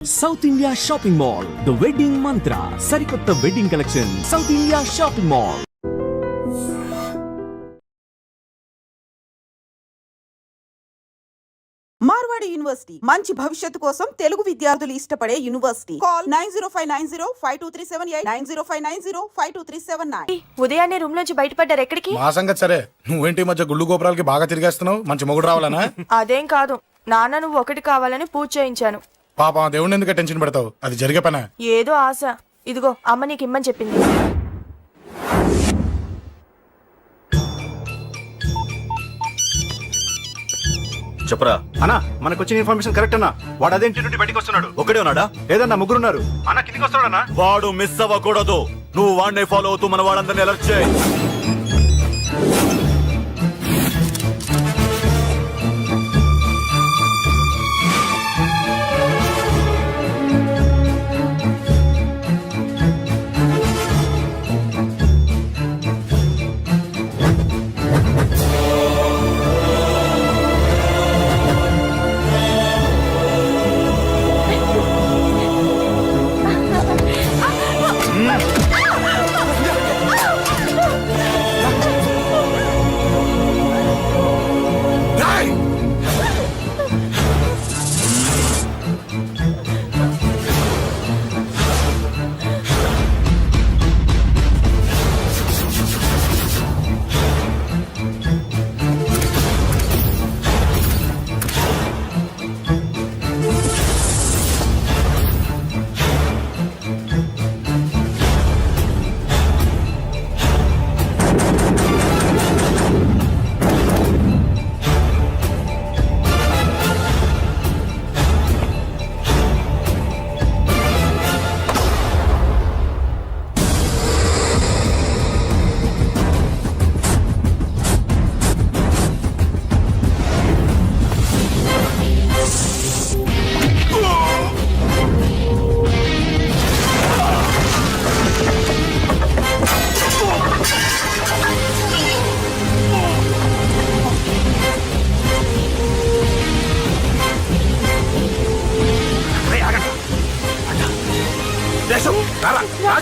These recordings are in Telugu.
South India shopping mall the wedding Mantra సరికొత్త wedding collection South India shopping mall. Marwadi university మంచి భవిష్యత్తు కోసం తెలుగు విద్యార్థులు ఇష్టపడే యూనివర్సిటీ. కాల్ 9059052378 9059052379. ఉదయాన్నే రూమ్ నుంచి బయటపడ్డారు ఎక్కడికి? మా సంగతి సరే, నువ్వేంటి మధ్య గుళ్ళు గోపురాలకి బాగా తిరిగేస్తున్నావు? మంచి మొగుడు రావాలనా? అదేం కాదు నాన్న, నువ్వు ఒకటి కావాలని పూజ చేయించాను. పాప దేవుడిని ఎందుకు టెన్షన్ పెడతావు? అది జరిగే పనా? ఏదో ఆశ. ఇదిగో అమ్మ నీకు ఇమ్మని చెప్పింది. చెప్పరా అన్నా, మనకు వచ్చిన ఇన్ఫర్మేషన్ కరెక్ట్ అన్నా. వాడు అదేంటి నుండి బయటకు వస్తున్నాడు. ఒకడే ఉన్నాడా? ఏదన్నా ముగ్గురున్నారు అన్న. కిందికి వస్తాడన్నా. వాడు మిస్ అవ్వకూడదు. నువ్వు వాడిని ఫాలో అవుతూ మన వాళ్ళందరినీ అలర్ట్ చేయి.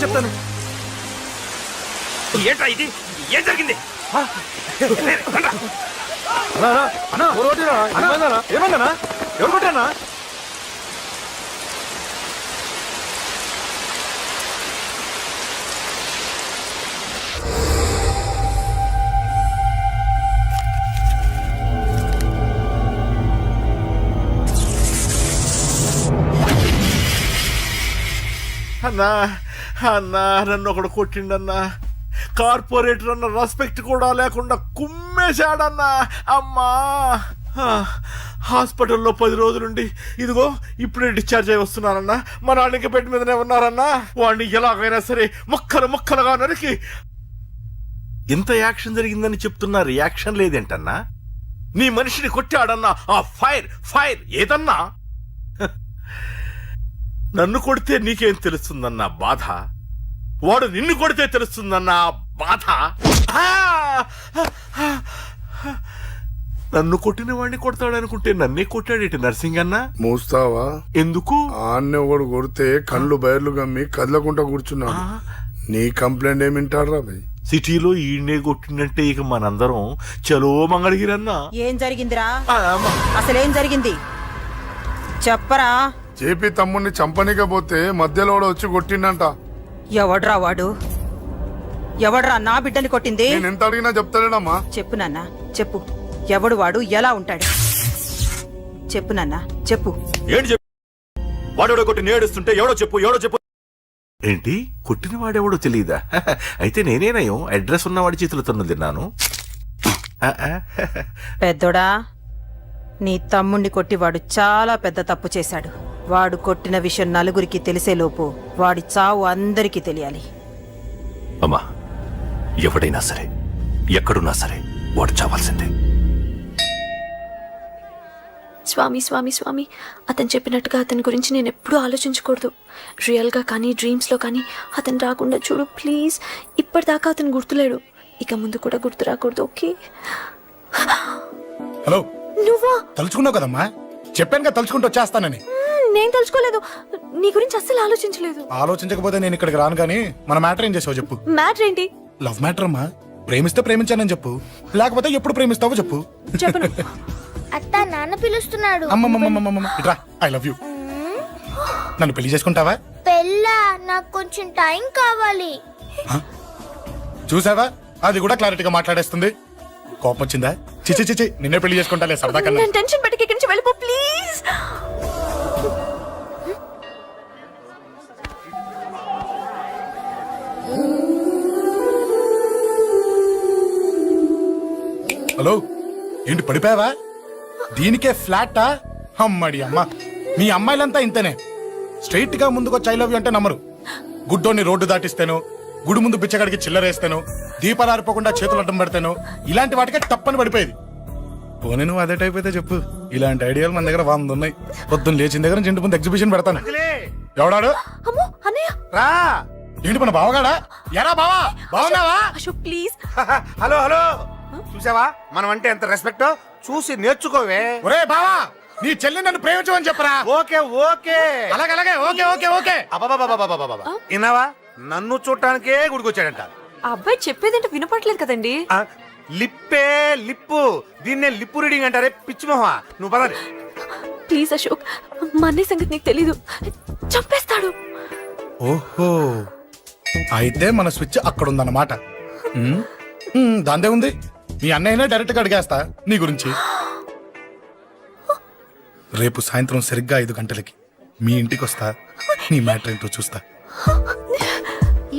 చెప్తాను. ఏంట్రా ఇది? ఏం జరిగింది? ఏమైందన్నా? ఎవరు కొట్టానా? అన్నా అన్నా, నన్ను ఒకడు కొట్టిండన్నా. కార్పొరేటర్ అన్న రెస్పెక్ట్ కూడా లేకుండా కుమ్మేశాడన్నా. అమ్మా, హాస్పిటల్లో 10 రోజులుండి ఇదిగో ఇప్పుడే డిశ్చార్జ్ అయి వస్తున్నారన్నా. మా నాన్న ఇంకా బెడ్ మీదనే ఉన్నారన్నా. వాడిని ఎలాగైనా సరే ముక్కలు ముక్కలుగా నరికి. ఇంత యాక్షన్ జరిగిందని చెప్తున్నా, రియాక్షన్ లేదేంటన్నా? నీ మనిషిని కొట్టాడన్నా. ఆ ఫైర్ ఫైర్ ఏదన్నా? నన్ను కొడితే నీకేం తెలుస్తుందన్న బాధ, వాడు నిన్ను కొడితే తెలుస్తుందన్న బాధ. నన్ను కొట్టిన వాడిని కొడతాడనుకుంటే నన్నే కొట్టాడేటి నర్సింగ్ అన్న. మూస్తావా? ఎందుకు? ఆన్నే ఒకడు కొడితే కళ్ళు బయర్లు గమ్మి కదలకుండా కూర్చున్నాడు. నీ కంప్లైంట్ ఏమింటారా భయ్? సిటీలో ఈయనే కొట్టినంటే ఇక మనందరం చలో మంగళగిరన్నా. ఏం జరిగిందిరా? అసలేం జరిగింది చెప్పరా? జేపీ తమ్ముడిని చంపనీకపోతే మధ్యలో వచ్చి కొట్టిండంట. ఎవడ్రా వాడు? ఎవడ్రా నా బిడ్డని కొట్టింది? నేను ఎంత అడిగినా చెప్తాడేనమ్మా. చెప్పు నాన్న, చెప్పు. ఎవడు వాడు? ఎలా ఉంటాడు? చెప్పు నాన్న, చెప్పు. ఏంటి చెప్పు? వాడెవడో కొట్టి నేడుస్తుంటే ఎవడో చెప్పు, ఎవడో చెప్పు. ఏంటి? కొట్టిన వాడెవడో తెలియదా? అయితే నేనేనయం అడ్రస్ ఉన్నవాడి చేతులు తన్ను తిన్నాను. పెద్దోడా, నీ తమ్ముణ్ణి కొట్టి వాడు చాలా పెద్ద తప్పు చేశాడు. వాడు కొట్టిన విషయం నలుగురికి తెలిసేలోపు వాడి చావు అందరికీ తెలియాలి. అమ్మా, ఎవడైనా సరే ఎక్కడున్నా సరే వాడు చావాల్సిందే. స్వామి స్వామి స్వామి, అతను చెప్పినట్టుగా అతని గురించి నేను ఎప్పుడూ ఆలోచించకూడదు. రియల్గా కానీ డ్రీమ్స్లో కానీ అతను రాకుండా చూడు ప్లీజ్. ఇప్పటిదాకా అతను గుర్తులేడు, ఇక ముందు కూడా గుర్తు రాకూడదు. ఓకే? హలో, నువ్వా? తలుచుకున్నావు కదమ్మా, చెప్పాను కదా తలుచుకుంటూ వచ్చేస్తానని. నేను తెలుసుకోలేదు. నీ గురించి అస్సలు ఆలోచించలేదు. ఆలోచించకపోతే నేను ఇక్కడికి రాను కానీ మన మ్యాటర్ ఏం చేసావు చెప్పు. మ్యాటర్ ఏంటి? లవ్ మ్యాటర్ అమ్మా. ప్రేమిస్తే ప్రేమించానని చెప్పు, లేకపోతే ఎప్పుడు ప్రేమిస్తావో చెప్పు. చెప్పను. అత్త నాన్న పిలుస్తున్నాడు. అమ్మమ్మమ్మమ్మమ్మ ఇట్రా, ఐ లవ్ యూ. నన్ను పెళ్లి చేసుకుంటావా? పెళ్ళా? నాకు కొంచెం టైం కావాలి. చూసావా, అది కూడా క్లారిటీగా మాట్లాడేస్తుంది. కోపం వచ్చిందా? చిచి చిచి, నిన్నే పెళ్లి చేసుకుంటాలే సరదా కన్నా. నేను టెన్షన్ పెట్టి ఇక్కడి నుంచి వెళ్ళిపో ప్లీజ్. హలో, ఏంటి పడిపోయావా? దీనికే ఫ్లాటా? అమ్మడి అమ్మ, మీ అమ్మాయిలంతా ఇంతనే. స్ట్రైట్ గా ముందుకొచ్చి ఐ లవ్ యూ అంటే నమ్మరు. గుడ్డోని రోడ్డు దాటిస్తాను, గుడి ముందు బిచ్చగాడికి చిల్లరేస్తాను, దీపాలు ఆరిపోకుండా చేతులు అడ్డం పెడతాను, ఇలాంటి వాటికే తప్పని పడిపోయేది. పోనీ నువ్వు అదే టైప్ అయితే చెప్పు, ఇలాంటి ఐడియాలు మన దగ్గర 100 ఉన్నాయి. పొద్దున్న లేచిన దగ్గర నుంచి ఇంటి ముందు ఎగ్జిబిషన్ పెడతాను. ఎవడాడు? అమ్మో అన్నయ్య. రా. ఏంటి మన బావగాడా? ఎరా బావా, బావున్నావా? అశోక్ ప్లీజ్. హలో హలో, చూసావా మనం అంటే ఎంత రెస్పెక్ట్? చూసి నేర్చుకోవే. ఒరే బావా, నీ చెల్లి నన్ను ప్రేమించమని చెప్పరా. ఓకే ఓకే, అలాగే ఓకే ఓకే ఓకే. అబాబాబాబాబాబాబా, విన్నావా? నన్ను చూడటానికే గుడికొచ్చాడంట. ఆ అబ్బాయి చెప్పేదంటే వినపట్లేదు కదండి. ఆ, లిప్పే లిప్పు, దీన్నే లిప్పు రీడింగ్ అంటారే పిచ్చి మొహ. నువ్వు పద. ప్లీజ్ అశోక్, మా అన్నయ్య సంగతి నీకు తెలీదు, చంపేస్తాడు. ఓహో, అయితే మన స్విచ్ అక్కడ ఉందన్నమాట. దాందే ఉంది, మీ అన్నయ్యనే డైరెక్ట్ గా అడిగేస్తా నీ గురించి. రేపు సాయంత్రం సరిగ్గా 5 గంటలకి మీ ఇంటికి వస్తా, నీ మ్యాటర్ ఏంటో చూస్తా.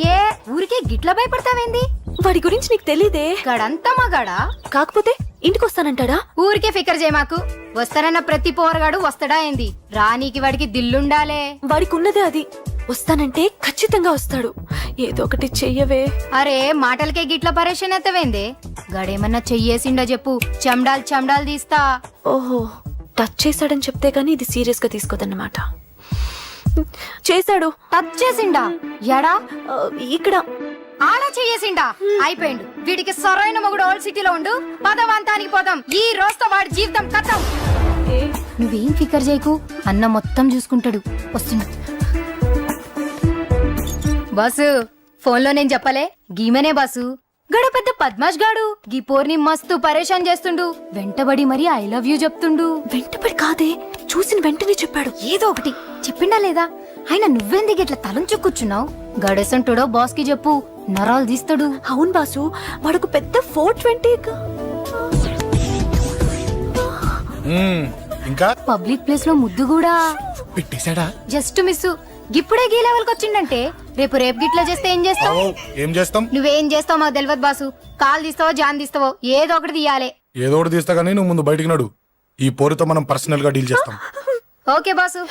ఏ ఊరికే గిట్ల భయపడతావేంది? వాడి గురించి నీకు తెలీదే. గడంతా మగాడా? కాకపోతే ఇంటికి వస్తానంటాడా? ఊరికే ఫికర్ చేయమాకు. వస్తానన్న ప్రతి పోరగాడు వస్తాడా ఏంది? రానీకి వాడికి దిల్లుండాలే. వాడికి ఉన్నదే అది. వస్తానంటే ఖచ్చితంగా వస్తాడు. ఏదో ఒకటి చెయ్యవే. అరే మాటలకే గిట్ల పరేషన్ ఎత్తవేంది? గడేమన్నా చెయ్యేసిండో చెప్పు, చెమ్డాల్ తీస్తా. ఓహో, టచ్ చేశాడని చెప్తే గానీ ఇది సీరియస్ గా తీసుకోదన్నమాట. చేశాడు. టచ్ చేసిండా? ఎడా? ఇక్కడ. ఆడా చెయ్యేసిండా? అయిపోయిండు. వీడికి సరైన మొగుడు ఓల్డ్ సిటీలో ఉండు. పదవంతానికి పోదాం. ఈ రోజుతో వాడి జీవితం కథం. నువ్వేం ఫికర్ చేయకు, అన్న మొత్తం చూసుకుంటాడు. వస్తుండు. బాసు, ఫోన్లో నేను చెప్పలే, గీమనే బాసు. గడ పెద్ద పద్మాష్ గాడు గీ పోర్ని మస్తు పరేషాన్ చేస్తుండు. వెంటబడి మరి ఐ లవ్ యూ చెప్తుండు. వెంటపడి కాదే, చూసిన వెంటనే చెప్పాడు. ఏదో ఒకటి చెప్పిండా లేదా? ఆయన నువ్వెందుకు ఇట్లా తలంచు కూర్చున్నావు? గడేసంటుడో బాస్ కి చెప్పు, నరాలు తీస్తాడు. అవును బాసు, వాడుకు పెద్ద 420. ఇంకా పబ్లిక్ ప్లేస్ లో ముద్దు కూడా పెట్టేశాడా? Just miss. ఇప్పుడే గీ లెవెల్ కి వచ్చిండంటే రేపు గిట్లా చేస్తే ఏం చేస్తావు? ఏం చేస్తాం? నువ్వేం చేస్తావు మాకు తెలియదు బాసు. కాల్ తీస్తావో జాన్ తీస్తావో ఏదో ఒకటి తీయాలి. ఏదో ఒకటి తీస్తా కానీ నువ్వు ముందు బయటికి నడు. ఈ పోరుతో మనం పర్సనల్ గా డీల్ చేస్తాం. ఓకే బాసు,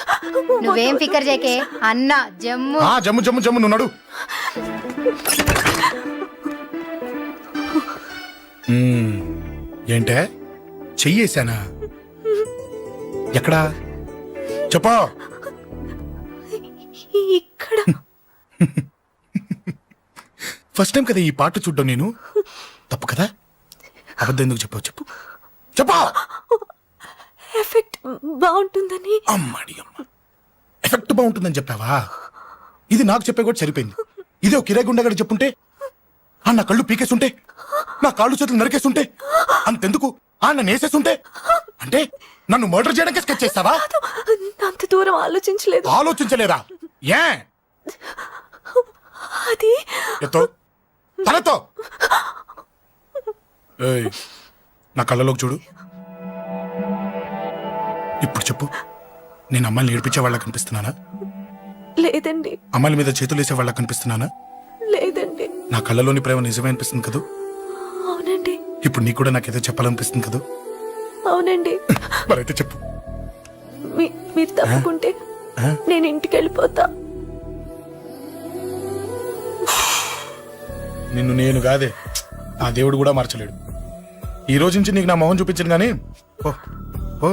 నువ్వేం ఫికర్ చేయకే. అన్న జమ్ము. జమ్ము జమ్ము జమ్ము, నువ్వు నడు. ఏంటే చెయ్యేశానా? ఎక్కడా చెప్పా? ఇక్కడ. ఫస్ట్ టైం కదా ఈ పాట చూడ్డం నేను. తప్పు కదా? అబద్ధం ఎందుకు చెప్పావు చెప్పు చెప్పా. ఎఫెక్ట్ బాగుంటుందని. అమ్మాడి అమ్మ, ఎఫెక్ట్ బాగుంటుందని చెప్పావా? ఇది నాకు చెప్పే కూడా సరిపోయింది. ఇదే ఒక కిరాయి గుండెగాడు చెప్పుంటే, నా కళ్ళు పీకేస్తుంటే, నా కాళ్ళు చేతులు నరికేస్తుంటే, అంతెందుకు నన్ను వేసేస్తుంటే, అంటే నన్ను మర్డర్ చేయడానికి స్కెచ్ చేస్తావా? అంత దూరం ఆలోచించలేదు. ఆలోచించలేదా? ఏ అది ఎత్తో తలతో. ఏయ్, నా కళ్ళలోకి చూడు. ఇప్పుడు చెప్పు, నేను అమ్మాయిని ఏడిపించే వాళ్ళ కనిపిస్తున్నానా? లేదండి. అమ్మాయిల మీద చేతులు వేసే వాళ్ళ కనిపిస్తున్నానా? లేదండి. నా కళ్ళలోని ప్రేమ నిజమే అనిపిస్తుంది కదూ? అవునండి. ఇప్పుడు నీకు కూడా నాకేదో చెప్పాలనిపిస్తుంది కదూ? అవునండి. మరైతే చెప్పు. మీరు తప్పుకుంటే నేను ఇంటికి వెళ్ళిపోతా. నిన్ను నేను కాదే, ఆ దేవుడు కూడా మార్చలేడు. ఈ రోజు నుంచి నీకు నా మొహం చూపించను గానీ ఓ ఓ.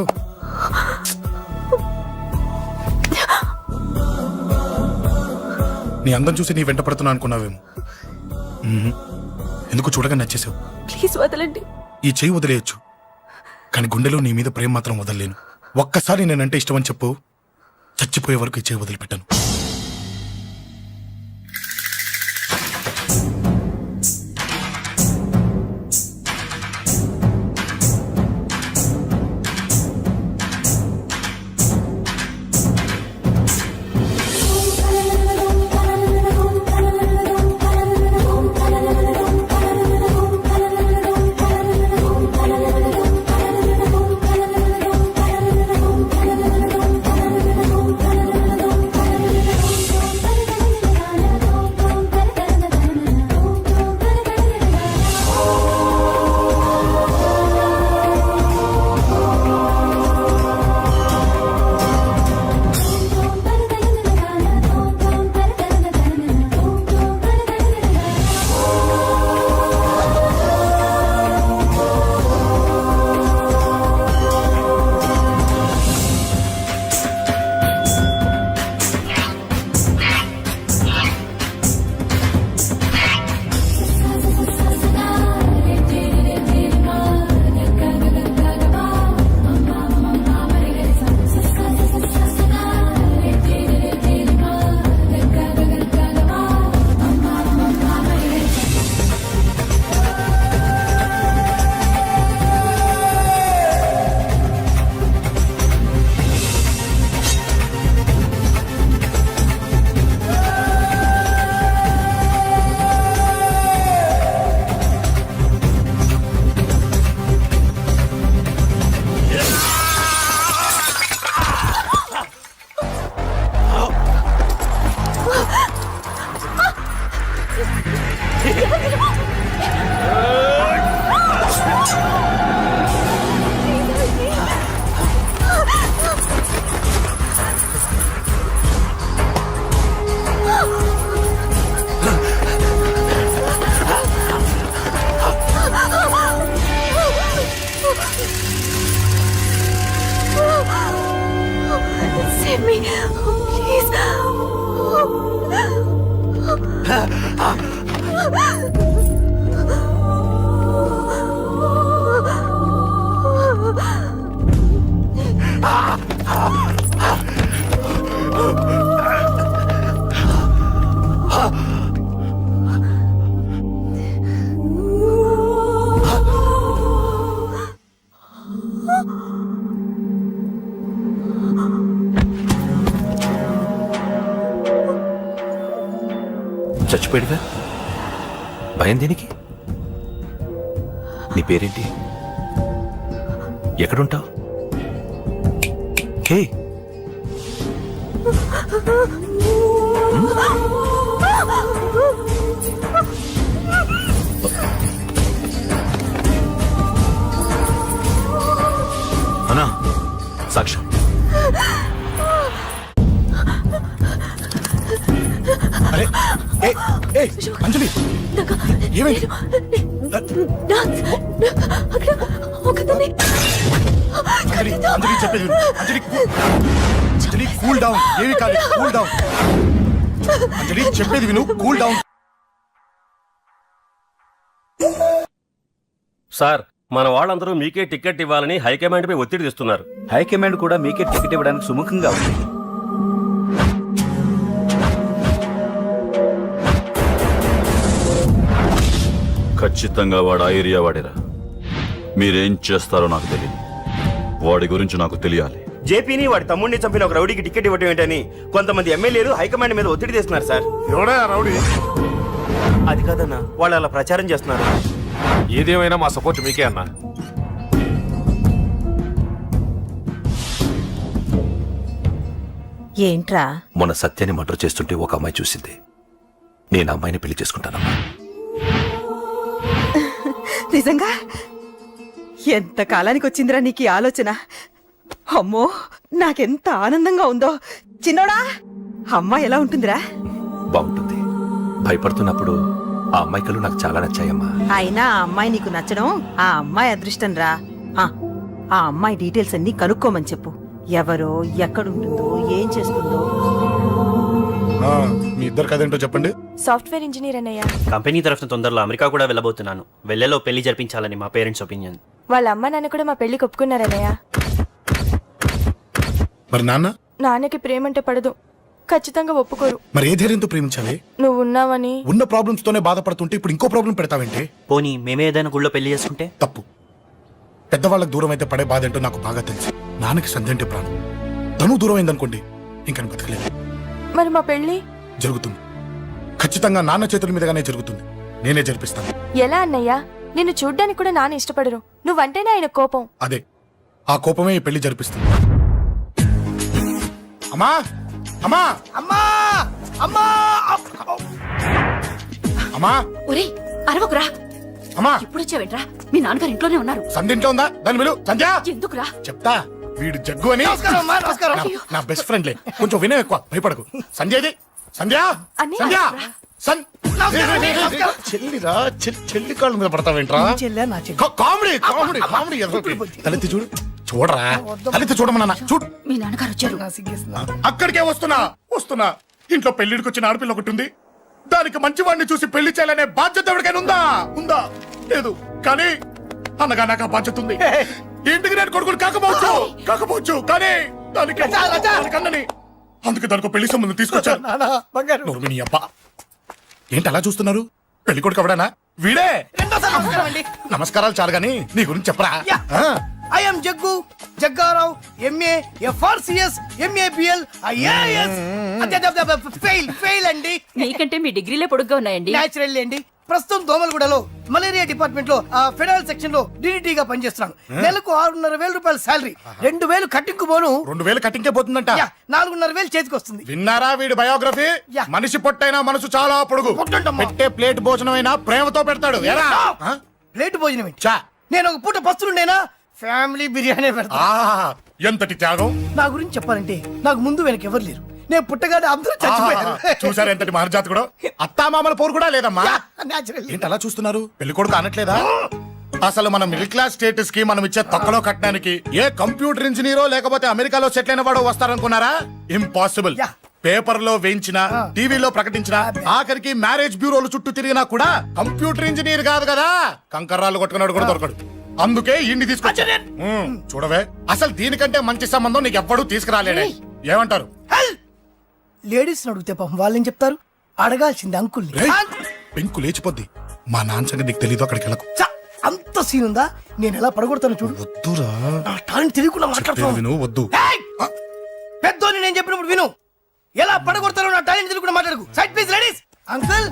నీ అందం చూసి నీ వెంట పడుతున్నా అనుకున్నావేమో. ఎందుకు చూడగా నచ్చేసావు. ప్లీజ్ వదలండి. ఈ చెయ్యి వదిలేయచ్చు, కానీ గుండెలో నీ మీద ప్రేమ మాత్రం వదలలేను. ఒక్కసారి నేనంటే ఇష్టమని చెప్పు, చచ్చిపోయే వరకు ఇచ్చే వదిలిపెట్టాను. Save me, please. చచ్చిపోయాడుగా, భయం దేనికి? నీ పేరేంటి? ఎక్కడుంటావు? హే, అన్నా సాక్ష్యం. అరే ఏ ఏ అంజలి ఏమైంది? అంజలి అంజలి చెప్పేది విను. అంజలి అంజలి కూల్ డౌన్. ఏమి కాదు, కూల్ డౌన్. అంజలి చెప్పేది విను, కూల్ డౌన్. సార్, మన వాళ్ళందరూ మీకే టికెట్ ఇవ్వాలని హైకమాండ్ పై ఒత్తిడి తెస్తున్నారు. హైకమాండ్ కూడా మీకే టికెట్ ఇవ్వడానికి సుముఖంగా ఉంది. ఖచ్చితంగా వాడు ఆ ఏరియా వాడేరా. మీరేం చేస్తారో నాకు తెలియదు, వాడి గురించి నాకు తెలియాలి. జేపీని వాడి తమ్ముడిని చంపిన ఒక రౌడీకి టికెట్ ఇవ్వటం ఏంటని కొంతమంది ఎమ్మెల్యేలు హైకమాండ్ మీద ఒత్తిడి తెస్తున్నారు సార్. ఎవడా రౌడీ? అది కాదన్నా, వాళ్ళు అలా ప్రచారం చేస్తున్నారు. ఏదేమైనా మా సపోర్ట్ మీకే అన్నా. ఏంట్రా? మొన్న సత్యాన్ని మర్డర్ చేస్తుంటే ఒక అమ్మాయి చూసింది. నేను ఆ అమ్మాయిని పెళ్లి చేసుకుంటానమ్మా. నిజంగా? ఎంత కాలానికి వచ్చిందిరా నీకు ఈ ఆలోచన? అమ్మో, నాకెంత ఆనందంగా ఉందో. చిన్నోడా, అమ్మాయి ఎలా ఉంటుందిరా? బాగుంటుంది. భయపడుతున్నప్పుడు ఆ అమ్మాయి కళ్ళు నాకు చాలా నచ్చాయమ్మా. అయినా ఆ అమ్మాయి నీకు నచ్చడం ఆ అమ్మాయి అదృష్టం రా. ఆ అమ్మాయి డీటెయిల్స్ అన్ని కనుక్కోమని చెప్పు. ఎవరో, ఎక్కడుంటుందో, ఏం చేస్తుందో. మీ ఇద్దరు కదేంటో చెప్పండి. సాఫ్ట్వేర్ ఇంజనీర్ అన్నయ్య. కంపెనీ తరఫున తొందరలో అమెరికా కూడా వెళ్ళబోతున్నాను. వెళ్ళేలో పెళ్లి జరిపించాలని మా పేరెంట్స్ ఒపీనియన్. వాళ్ళ అమ్మ నాన్న కూడా మా పెళ్లికి ఒప్పుకున్నారన్నయ్య. మరి నాన్న? నాన్నకి ప్రేమంటే పడదు, ఖచ్చితంగా ఒప్పుకోరు. మరి ఏ ధైర్యంతో ప్రేమించాలి? నువ్వు ఉన్నావని. ఉన్న ప్రాబ్లమ్స్ తోనే బాధపడుతుంటే ఇప్పుడు ఇంకో ప్రాబ్లం పెడతావేంటి? పోనీ మేమే ఏదైనా గుళ్ళో పెళ్లి చేసుకుంటే? తప్పు. పెద్దవాళ్ళకి దూరం అయితే పడే బాధ ఏంటో నాకు బాగా తెలుసు. నాన్నకి సంధ్య అంటే ప్రాణం. తను దూరం అయిందనుకోండి ఇంకా నేను బతకలేదు. మరి మా పెళ్లి జరుగుతుంది. ఖచ్చితంగా నాన్న చేతుల మీదగానే జరుగుతుంది. నేనే జరిపిస్తాను. ఎలా అన్నయ్యా? నిన్ను చూడ్డానికి కూడా నాన్న ఇష్టపడరు, నువ్వంటేనే ఆయన కోపం. అదే ఆ కోపమే ఈ పెళ్లి జరిపిస్తుంది. అమ్మా అమ్మా అమ్మా అమ్మా అమ్మా ఒరే అరవకురా, అమ్మా ఇప్పుడు వచ్చావేంట్రా? మీ నాన్నగారు ఇంట్లోనే ఉన్నారు. సంధ్య ఇంట్లో ఉందా? దాని విలు. సంధ్య ఎందుకురా? చెప్తా. వీడు జగ్గు అని నా బెస్ట్ ఫ్రెండ్లే. కొంచెం వినయం ఎక్కువ, భయపడకు. సంధ్యది సంధ్య అన్నయ్య. సంధ్య చెల్లిరా చెల్లి కాళ్ళ మీద పడతావేంట్రా? Comedy comedy comedy. తలెత్తి చూడు. చూడరా, తలెత్తి చూడమన్నా. చూడు, మీ నాన్నగారు వచ్చారు. అక్కడికే వస్తున్నా వస్తున్నా. ఇంట్లో పెళ్లిడికి వచ్చిన ఆడపిల్ల ఒకటి ఉంది. దానికి మంచివాడిని చూసి పెళ్లి చేయాలనే బాధ్యత ఎవరికైనా ఉందా? ఉందా? లేదు. కానీ అనగా నాకు ఆ బాధ్యత ఉంది. ఇంటికి నేను కొడుకుని కాకపోవచ్చు కానీ దానికి అన్నని. అందుకే దానికి పెళ్లి సంబంధం తీసుకొచ్చాను. నోరు నీ అబ్బా. ఏంటి అలా చూస్తున్నారు? పెళ్లి కొడుకు ఎవడనా? వీడే. నమస్కారాలు చాలు గాని నీ గురించి చెప్పరా. I am Jaggu Jaggarao, MA FRCS, MABL, IAS. Fail అండి. మీకంటే మీ డిగ్రీలే పొడుగ్గా ఉన్నాయండి. న్యాచురల్ అండి. ప్రస్తుతం దోమలగూడలో మలేరియా డిపార్ట్మెంట్ లో ఫెడరల్ సెక్షన్ లో డిడిటీగా పనిచేస్తున్నాను. నెలకు 6,500 రూపాయల శాలరీ, 2,000 కట్టింకు పోను. 2,000 కట్టింకే పోతుందంట. 4,500 చేతికి వస్తుంది. విన్నారా వీడి బయోగ్రఫీ? మనిషి పొట్టైనా మనసు చాలా పొడుగు. పెట్టే ప్లేట్ భోజనం అయినా ప్రేమతో పెడతాడు. ప్లేట్ భోజనం ఏంటి? నేను ఒక పూట పస్తులుండేనా ఫ్యామిలీ బిర్యానీ పెడతా. ఎంతటి త్యాగం! నా గురించి చెప్పాలంటే నాకు ముందు వెనక ఎవరు లేరు. నేను పుట్టగానే అందరూ చచ్చిపోయారు. చూసారు ఎంతటి మహర్జాత్ కూడా. అత్తామామల పోరు కూడా లేదమ్మా. ఏంటి అలా చూస్తున్నారు? పెళ్లి కొడుకు అనట్లేదా? అసలు మన మిడిల్ క్లాస్ స్టేటస్ కి మనం ఇచ్చే తక్కువలో కట్టడానికి ఏ కంప్యూటర్ ఇంజనీరో లేకపోతే అమెరికాలో సెటిల్ అయిన వాడు వస్తారనుకున్నారా? ఇంపాసిబుల్. పేపర్ లో వేయించిన, టీవీలో ప్రకటించిన, ఆఖరికి మ్యారేజ్ బ్యూరోలు చుట్టూ తిరిగినా కూడా కంప్యూటర్ ఇంజనీర్ కాదు కదా, కంకర్రాలు కొట్టుకున్నాడు కూడా దొరకడు. అందుకే ఇండి తీసుకొచ్చా. చూడవే, అసలు దీనికంటే మంచి సంబంధం నీకు ఎవ్వడూ తీసుకురాలేడే. ఏమంటారు? లేడీస్ అడిగితే పాపం వాళ్ళేం చెప్తారు? అడగాల్సింది అంకుల్. పెంకు లేచిపోద్ది. మా నాన్న సంగతి నీకు తెలీదు. అక్కడికి వెళ్ళకు. అంత సీన్ ఉందా? నేను ఎలా పడగొడతాను చూడు. వద్దురా, నా టాలెంట్ తెలియకుండా మాట్లాడుతున్నాను. వద్దు. పెద్దోని నేను చెప్పినప్పుడు విను. ఎలా పడగొడతారో నా టాలెంట్ తెలియకుండా మాట్లాడకు. Side please ladies. Uncle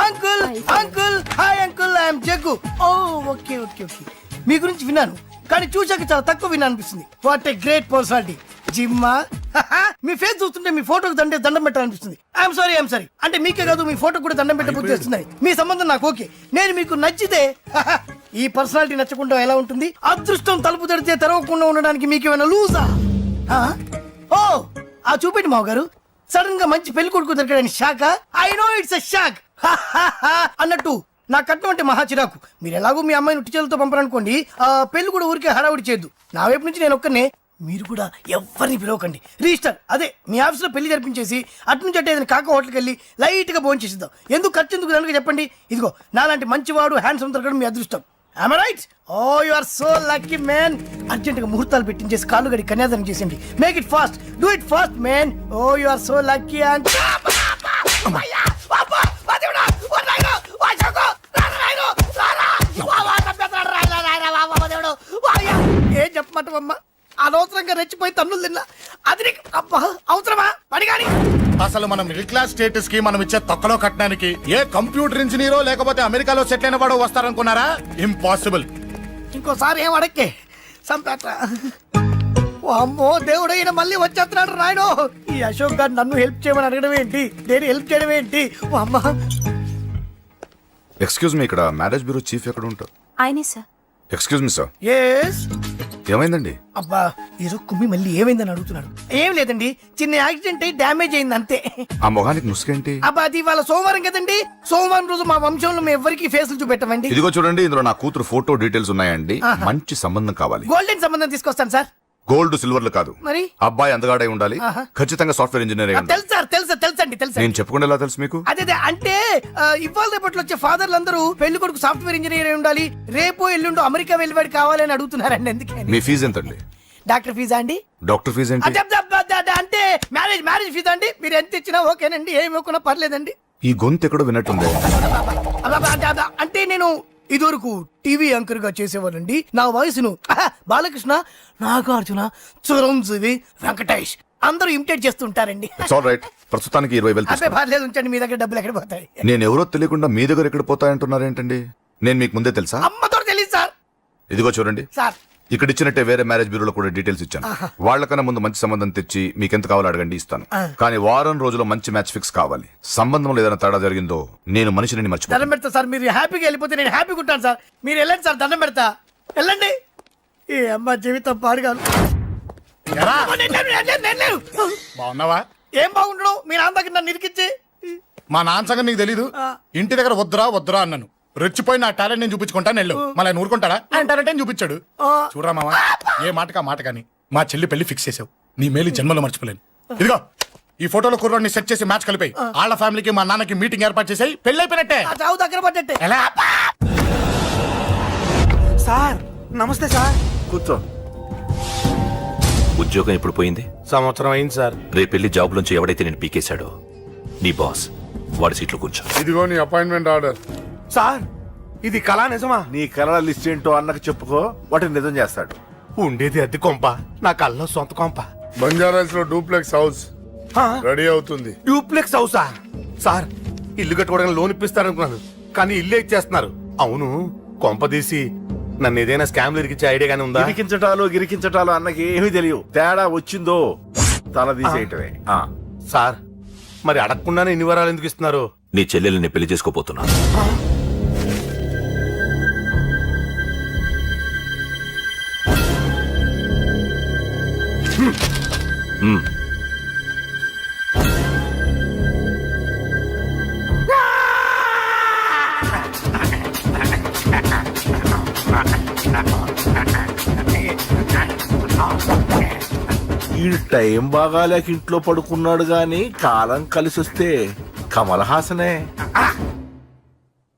uncle uncle, hi uncle, I am Jaggu. Oh okay okay okay. మీ గురించి విన్నాను కానీ చూశాక చాలా తక్కువ విన్నా అనిపిస్తుంది. What a great personality. జిమ్మా, మీ ఫేస్ చూస్తుంటే మీ ఫోటోకి దండం పెట్టాలనిపిస్తుంది. I'm sorry. అంటే మీకే కాదు, మీ ఫోటో కూడా దండం పెట్టబుద్ధి వస్తున్నాయి. మీ సంబంధం నాకు ఓకే. నేను మీకు నచ్చితే ఈ పర్సనాలిటీ నచ్చకుండా ఎలా ఉంటుంది? అదృష్టం తలుపు తెరితే తెరవకుండా ఉండడానికి మీకేమైనా లూజా? ఓ ఆ చూపెట్టి మావ గారు. సడన్ గా మంచి పెళ్లి కొడుకు దొరికాడని shock. I know it's a shock అన్నట్టు నా కట్నం అంటే మహా చిరాకు. మీరు ఎలాగో మీ అమ్మాయిని ఉట్టి చేతులతో పంపరనుకోండి, ఆ పెళ్లి కూడా ఊరికే హడావుడి చేయొద్దు. నా వైపు నుంచి నేను ఒక్కనే, మీరు కూడా ఎవరిని పిలవకండి. రిజిస్టర్ అదే మీ ఆఫీస్లో పెళ్లి జరిపించేసి అటు నుంచి అంటే ఏదైనా కాక హోటల్కి వెళ్ళి లైట్ గా భోజనం చేసిద్దాం. ఎందుకు ఖర్చు ఎందుకు కనుక చెప్పండి. ఇదిగో నాలాంటి మంచివాడు హ్యాండ్సమ్ దొరకడం మీ అదృష్టం. Am I right? Oh, you are so lucky, man. Urgent గా ముహూర్తాలు పెట్టించేసి కాళ్ళు గడి కన్యాదానం చేసేయండి. Make it fast. Do it fast, man. Oh, you are so lucky. And ఏం చెప్పమంటావమ్మా? అనవసరంగా రెచ్చిపోయి తన్నులు తిన్నా. అది నీకు అవసరమా? పడిగాని. అసలు మన మిడిల్ క్లాస్ స్టేటస్ కి మనం ఇచ్చే తక్కువలో కట్టడానికి ఏ కంప్యూటర్ ఇంజనీరో లేకపోతే అమెరికాలో సెటిల్ అయిన వాడు వస్తారనుకున్నారా? ఇంపాసిబుల్. ఇంకోసారి ఏం అడక్కే సంపేట. అమ్మో దేవుడు, ఈయన మళ్ళీ వచ్చేస్తున్నాడు రాయడు. ఈ అశోక్ గారు నన్ను హెల్ప్ చేయమని అడగడం ఏంటి? నేను హెల్ప్ చేయడం ఏంటి? అమ్మ ఎక్స్క్యూజ్ మీ, ఇక్కడ మ్యారేజ్ బ్యూరో చీఫ్ ఎక్కడ ఉంటారు? ఆయనే sir. Excuse me sir. Yes. ఏమైందండి? అబ్బా ఈరోజు కుమ్మి మళ్ళీ ఏమైందని అడుగుతున్నాడు. ఏం లేదండి, చిన్న యాక్సిడెంట్ అయి డ్యామేజ్ అయింది అంతే. ఆ మొహానికి ముసుకేంటి? అబ్బా అది ఇవాళ సోమవారం కదండి. సోమవారం రోజు మా వంశంలో మేము ఎవరికి ఫేసులు చూపెట్టమండి. ఇదిగో చూడండి, ఇందులో నా కూతురు ఫోటో డీటెయిల్స్ ఉన్నాయండి. మంచి సంబంధం కావాలి. గోల్డెన్ సంబంధం తీసుకొస్తాను సార్. గోల్డ్ సిల్వర్లు కాదు, మరి అబ్బాయి అందగాడై ఉండాలి. ఖచ్చితంగా సాఫ్ట్వేర్ ఇంజనీర్ అయి ఉండాలి. తెలుసు సార్, తెలుసండి. నేను చెప్పకుండా ఎలా తెలుసు మీకు? అదే అంటే ఇవాళ రేపట్లో వచ్చే ఫాదర్లు అందరూ పెళ్లి కొడుకు సాఫ్ట్వేర్ ఇంజనీర్ అయి ఉండాలి, రేపు ఎల్లుండో అమెరికా వెళ్ళివాడు కావాలని అడుగుతున్నారండి. ఎందుకని? మీ ఫీజు ఎంతండి? డాక్టర్ ఫీజా అండి? డాక్టర్ ఫీజు ఏంటి? అంటే మ్యారేజ్ ఫీజా అండి? మీరు ఎంత ఇచ్చినా ఓకేనండి, ఏమి ఇవ్వకున్నా పర్లేదండి. ఈ గొంతు ఎక్కడో విన్నట్టుంది. అంటే నేను ఇదివరకు టీవీ యాంకర్ గా చేసేవాళ్ళండి. నా వయసును బాలకృష్ణ, నాగార్జున, చిరంజీవి, వెంకటేష్ అందరూ ఇమిటేట్ చేస్తుంటారండి. It's all right. ప్రస్తుతానికి 20,000 అబ్బే పర్లేదు ఉంచండి, మీ దగ్గర డబ్బులు ఎక్కడ పోతాయి? నేను ఎవరో తెలియకుండా మీ దగ్గర ఎక్కడ పోతాయంటున్నారు ఏంటండి? నేను మీకు ముందే తెలుసా? అమ్మతో తెలియదు సార్. ఇదిగో చూడండి, సార్ ఇక్కడ ఇచ్చినట్టే వేరే మ్యారేజ్ బ్యూరోలో కూడా డీటెయిల్స్ ఇచ్చాను. వాళ్ళకన్నా ముందు మంచి సంబంధం తెచ్చి మీకు ఎంత కావాలో అడగండి, ఇస్తాను. కానీ వారం రోజుల్లో మంచి మ్యాచ్ ఫిక్స్ కావాలి. సంబంధంలో ఏదైనా తేడా జరిగిందో నేను మనిషిని మర్చిపోతాను. దండం పెడతా సార్, మీరు హ్యాపీగా వెళ్ళిపోతే నేను హ్యాపీగా ఉంటాను సార్. మీరు వెళ్ళండి సార్, దండం పెడతా, వెళ్ళండి. ఈ అమ్మ జీవితం పాడుగాను. ఎరా? బాగున్నావా? ఏం బాగుండడం, మీ నాన్న దగ్గర నన్ను ఇరికిచ్చి. మా నాన్న సంగతి నీకు తెలీదు. ఇంటి దగ్గర వద్దురా అన్నాను. రెచ్చిపోయి నా టాలెంట్ నేను చూపించుకుంటాను వెళ్ళు. మళ్ళీ ఆయన ఊరుకుంటాడా? ఆయన టాలెంట్ చూపించాడు. చూడరా మావా, ఏ మాటకా మాట కానీ మా చెల్లి పెళ్లి ఫిక్స్ చేసావు. నీ మేలు జన్మలో మర్చిపోలేను. ఇదిగో ఈ ఫోటోలో కుర్రాడిని సెట్ చేసి మ్యాచ్ కలిపాయి. వాళ్ళ ఫ్యామిలీకి మా నాన్నకి మీటింగ్ ఏర్పాటు చేసాయి. పెళ్లి అయిపోయినట్టే. చావు దగ్గర పడ్డట్టే. ఎలా? సార్ నమస్తే సార్. కూర్చో. ఉద్యోగం ఎప్పుడు పోయింది? సంవత్సరం అయింది సార్. రేపెళ్ళి జాబ్ నుంచి ఎవడైతే నేను పీకేశాడో నీ బాస్ వాడి సీట్లో కూర్చో. ఇదిగో నీ అపాయింట్మెంట్ ఆర్డర్. సార్ ఇది కళా నిజమా? నీ కళల లిస్ట్ ఏంటో అన్నకు చెప్పుకో, వాటిని నిజం చేస్తాడు. ఉండేది అద్దె కొంప, నా కళ్ళలో సొంత కొంప. బంజారాస్ లో డూప్లెక్స్ హౌస్ రెడీ అవుతుంది. డూప్లెక్స్ హౌసా? సార్ ఇల్లు కట్టుకోవడానికి లోన్ ఇప్పిస్తారనుకున్నాను, కానీ ఇల్లే ఇచ్చేస్తున్నారు. అవును, కొంప తీసి నన్ను ఏదైనా స్కామ్లు ఇరికించే ఐడియా గానీ ఉందా? గిరికించటాలు అన్నకి ఏమీ తెలియదు. తేడా వచ్చిందో తల తీసేయటమే. సార్ మరి అడగకుండానే ఇన్ని వరాలు ఎందుకు ఇస్తున్నారు? నీ చెల్లెల్ని పెళ్లి చేసుకోపోతున్నా. ఈ టైం బాగాలేక ఇంట్లో పడుకున్నాడు గాని కాలం కలిసి వస్తే కమల్ హాసనే.